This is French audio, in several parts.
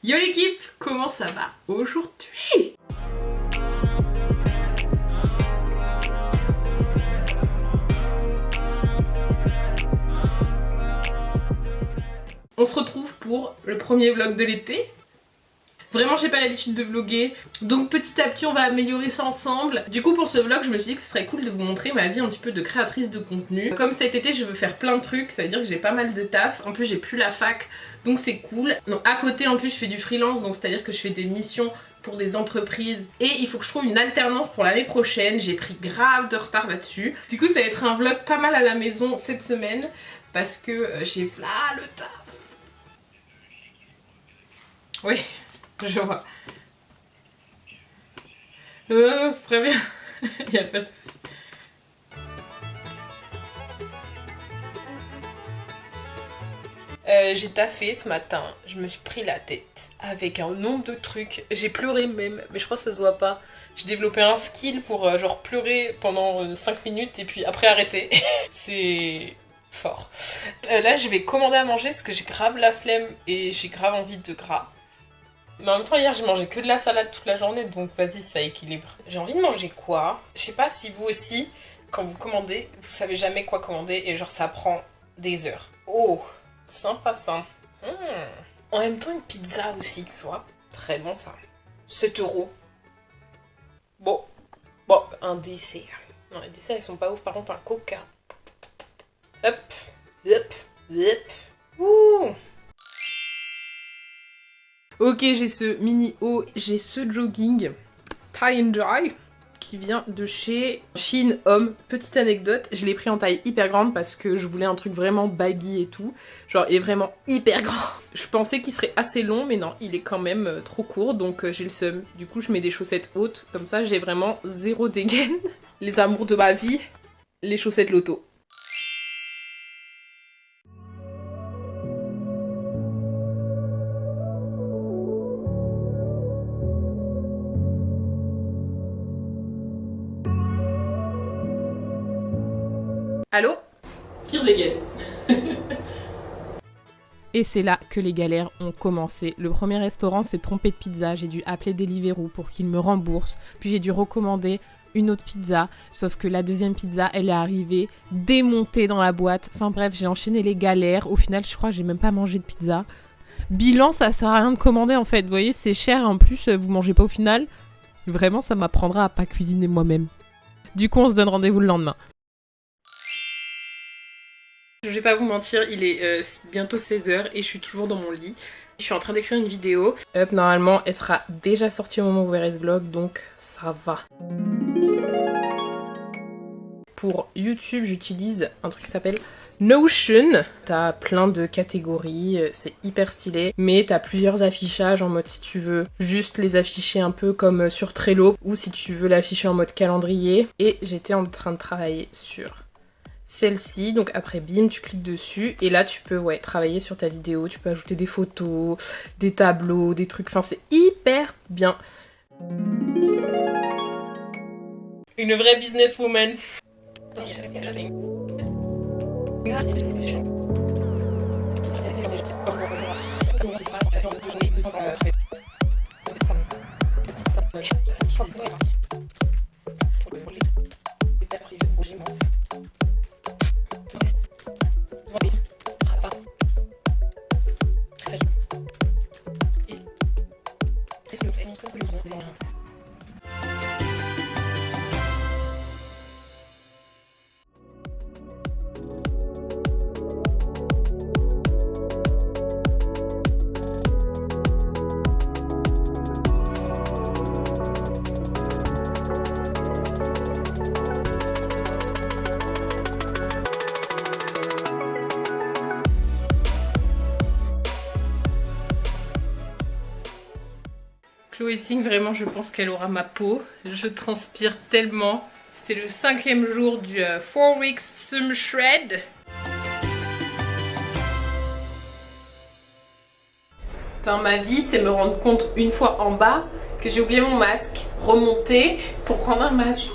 Yo l'équipe, comment ça va aujourd'hui? On se retrouve pour le premier vlog de l'été. Vraiment j'ai pas l'habitude de vlogger, donc petit à petit on va améliorer ça ensemble. Du coup pour ce vlog je me suis dit que ce serait cool de vous montrer ma vie un petit peu de créatrice de contenu. Comme cet été je veux faire plein de trucs, ça veut dire que j'ai pas mal de taf. En plus j'ai plus la fac, donc c'est cool. Donc à côté en plus je fais du freelance, donc c'est à dire que je fais des missions pour des entreprises. Et il faut que je trouve une alternance pour l'année prochaine, j'ai pris grave de retard là-dessus. Du coup ça va être un vlog pas mal à la maison cette semaine, parce que j'ai là le taf. Oui. Je vois. Non, c'est très bien. Il n'y a pas de souci. J'ai taffé ce matin. Je me suis pris la tête avec un nombre de trucs. J'ai pleuré même, mais je crois que ça se voit pas. J'ai développé un skill pour genre pleurer pendant 5 minutes et puis après arrêter. C'est fort. Là, je vais commander à manger parce que j'ai grave la flemme et j'ai grave envie de gras. Mais en même temps hier j'ai mangé que de la salade toute la journée, donc vas-y ça équilibre. J'ai envie de manger quoi? Je sais pas si vous aussi, quand vous commandez, vous savez jamais quoi commander et genre ça prend des heures. Oh, sympa ça. En même temps une pizza aussi, tu vois. Très bon ça. 7 €. Bon, un dessert. Non les desserts ils sont pas ouf, par contre un coca. Hop, hop, hop. Ouh. Ok, j'ai ce mini haut, j'ai ce jogging tie and dry qui vient de chez Shein Homme. Petite anecdote, je l'ai pris en taille hyper grande parce que je voulais un truc vraiment baggy et tout. Genre il est vraiment hyper grand. Je pensais qu'il serait assez long mais non, il est quand même trop court, donc j'ai le seum. Du coup je mets des chaussettes hautes, comme ça j'ai vraiment zéro dégaine. Les amours de ma vie, les chaussettes loto. Allô? Pire des galères. Et c'est là que les galères ont commencé. Le premier restaurant s'est trompé de pizza, j'ai dû appeler Deliveroo pour qu'il me rembourse. Puis j'ai dû recommander une autre pizza, sauf que la deuxième pizza, elle est arrivée démontée dans la boîte. Enfin bref, j'ai enchaîné les galères. Au final, je crois que j'ai même pas mangé de pizza. Bilan, ça sert à rien de commander en fait. Vous voyez, c'est cher, en plus, vous mangez pas au final. Vraiment, ça m'apprendra à pas cuisiner moi-même. Du coup, on se donne rendez-vous le lendemain. Je vais pas vous mentir, il est bientôt 16 h et je suis toujours dans mon lit. Je suis en train d'écrire une vidéo. Normalement, elle sera déjà sortie au moment où vous verrez ce vlog, donc ça va. Pour YouTube, j'utilise un truc qui s'appelle Notion. T'as plein de catégories, c'est hyper stylé. Mais t'as plusieurs affichages en mode si tu veux juste les afficher un peu comme sur Trello, ou si tu veux l'afficher en mode calendrier. Et j'étais en train de travailler sur celle-ci, donc après bim tu cliques dessus et là tu peux travailler sur ta vidéo, tu peux ajouter des photos, des tableaux, des trucs, enfin c'est hyper bien. Une vraie businesswoman. Chloé Ting, vraiment je pense qu'elle aura ma peau. Je transpire tellement. C'était le 5e jour du 4 weeks summer shred. Enfin, ma vie, c'est me rendre compte une fois en bas que j'ai oublié mon masque. Remonter pour prendre un masque.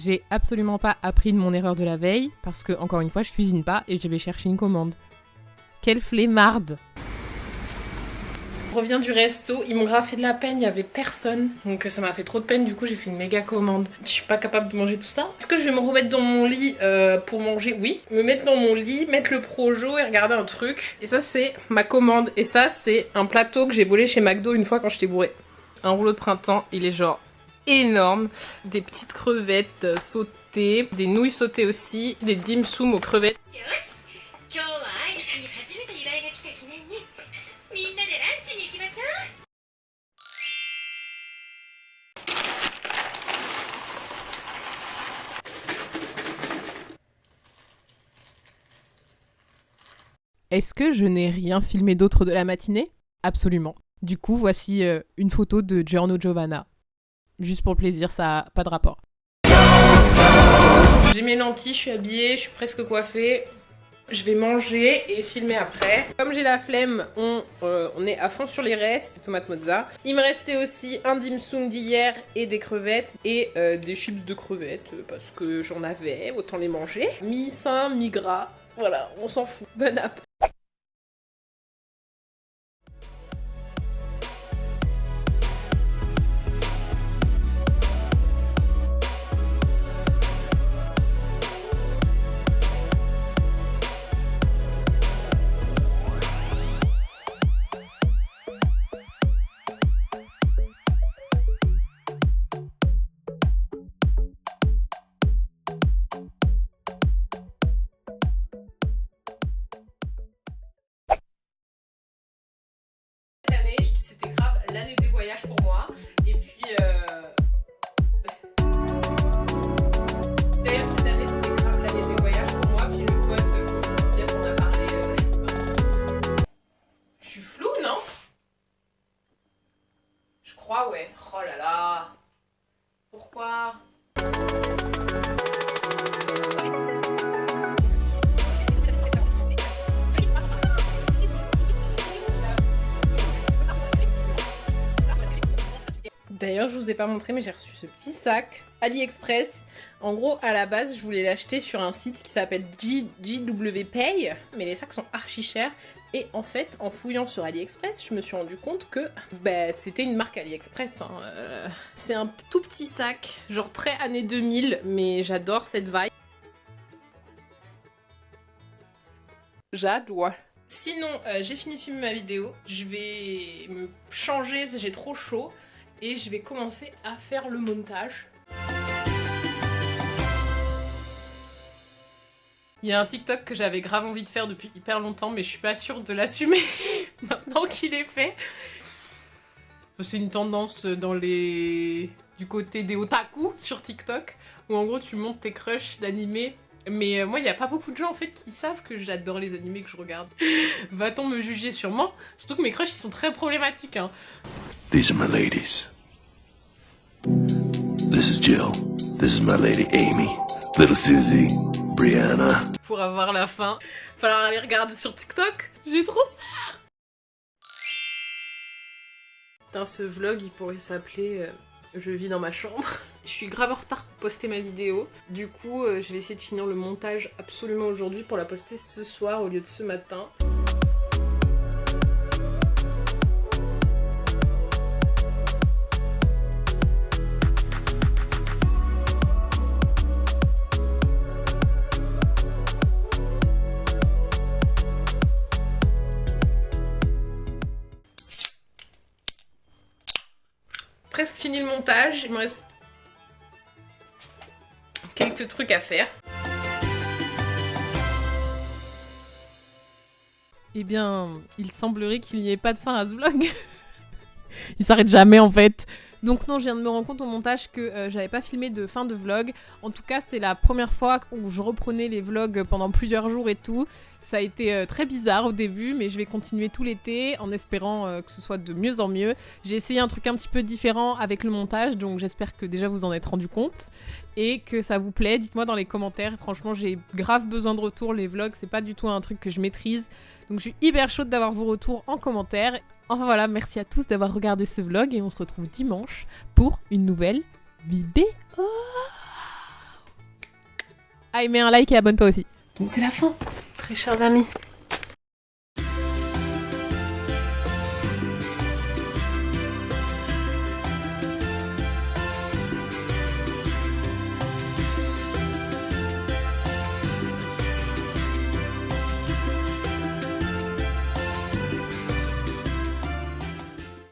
J'ai absolument pas appris de mon erreur de la veille, parce que, encore une fois, je cuisine pas et je vais chercher une commande. Quelle flemmarde! Je reviens du resto, ils m'ont grave fait de la peine, il y avait personne. Donc ça m'a fait trop de peine, du coup j'ai fait une méga commande. Je suis pas capable de manger tout ça. Est-ce que je vais me remettre dans mon lit pour manger? Oui. Me mettre dans mon lit, mettre le projo et regarder un truc. Et ça c'est ma commande. Et ça c'est un plateau que j'ai volé chez McDo une fois quand j'étais bourrée. Un rouleau de printemps, il est genre énorme. Des petites crevettes sautées, des nouilles sautées aussi, des dim sum aux crevettes. Est-ce que je n'ai rien filmé d'autre de la matinée? Absolument. Du coup, voici une photo de Giorno Giovanna. Juste pour le plaisir, ça a pas de rapport. J'ai mes lentilles, je suis habillée, je suis presque coiffée. Je vais manger et filmer après. Comme j'ai la flemme, on est à fond sur les restes, tomates mozza. Il me restait aussi un dim sum d'hier et des crevettes et des chips de crevettes parce que j'en avais, autant les manger. Mi-sain, mi-gras, voilà, on s'en fout. Bonne app. C'était grave l'année des voyages pour moi. Et puis d'ailleurs cette année c'était grave l'année des voyages pour moi. Puis le pote hier on a parlé Je suis floue, non? Je crois, ouais. Oh là là. Pourquoi? D'ailleurs, je vous ai pas montré, mais j'ai reçu ce petit sac AliExpress. En gros, à la base, je voulais l'acheter sur un site qui s'appelle JW Pay, mais les sacs sont archi chers. Et en fait, en fouillant sur AliExpress, je me suis rendu compte que c'était une marque AliExpress. Hein. C'est un tout petit sac, genre très années 2000, mais j'adore cette vibe. J'adore. Sinon, j'ai fini de filmer ma vidéo. Je vais me changer, j'ai trop chaud. Et je vais commencer à faire le montage. Il y a un TikTok que j'avais grave envie de faire depuis hyper longtemps, mais je suis pas sûre de l'assumer maintenant qu'il est fait. C'est une tendance du côté des otaku sur TikTok, où en gros tu montes tes crushs d'animés. Mais moi, il n'y a pas beaucoup de gens en fait qui savent que j'adore les animés que je regarde. Va-t-on me juger sûrement? Surtout que mes crushs ils sont très problématiques. Hein. These are my ladies. This is Jill. This is my lady Amy. Little Susie. Brianna. Pour avoir la fin, falloir aller regarder sur TikTok. J'ai trop peur. Putain, ce vlog, il pourrait s'appeler Je vis dans ma chambre. Je suis grave en retard pour poster ma vidéo. Du coup, je vais essayer de finir le montage absolument aujourd'hui pour la poster ce soir au lieu de ce matin. Presque fini le montage, il me reste quelques trucs à faire. Eh bien, il semblerait qu'il n'y ait pas de fin à ce vlog. Il s'arrête jamais en fait. Donc non, je viens de me rendre compte au montage que j'avais pas filmé de fin de vlog. En tout cas, c'était la première fois où je reprenais les vlogs pendant plusieurs jours et tout. Ça a été très bizarre au début, mais je vais continuer tout l'été en espérant que ce soit de mieux en mieux. J'ai essayé un truc un petit peu différent avec le montage, donc j'espère que déjà vous en êtes rendu compte et que ça vous plaît. Dites-moi dans les commentaires, franchement j'ai grave besoin de retour, les vlogs c'est pas du tout un truc que je maîtrise. Donc je suis hyper chaude d'avoir vos retours en commentaire. Enfin voilà, merci à tous d'avoir regardé ce vlog et on se retrouve dimanche pour une nouvelle vidéo. mets un like et abonne-toi aussi. Donc c'est la fin, très chers amis.